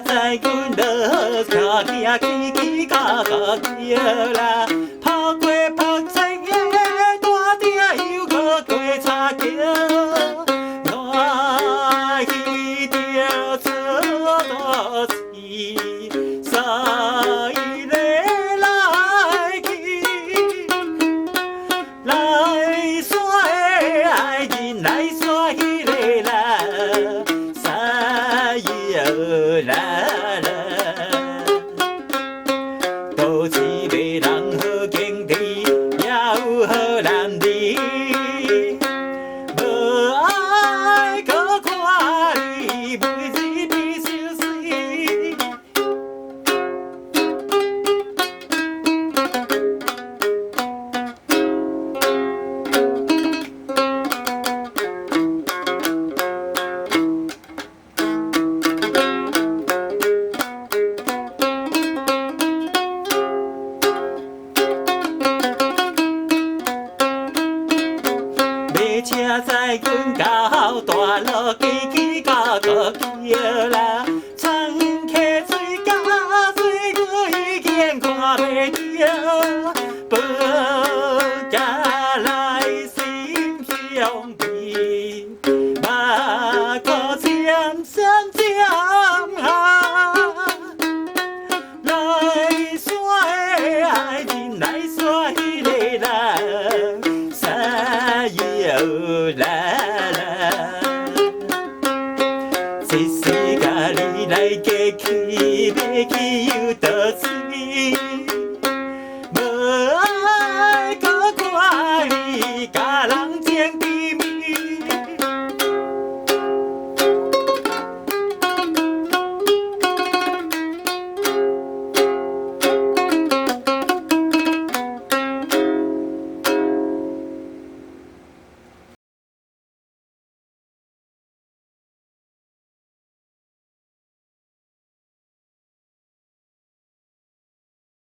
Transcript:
在阮落脚行起起嘎嘎叫啦，跑过泡菜的大鼎又搁过叉桥，我去着错多次，所以来去，来山的爱人来山迄个啦，山哟啦啦，都市卖人好景致，也有好男儿，无爱搁看你，每日比相思。马车载阮到大路，叽叽嘎嘎叫啦，窗客水甲水，我已经看袂着，报家来心相依，马可渐相渐下，来山的爱人来山迄个啦。哟啦啦，这世甲你来嫁去，要去又倒水，无爱搁看你，甲人。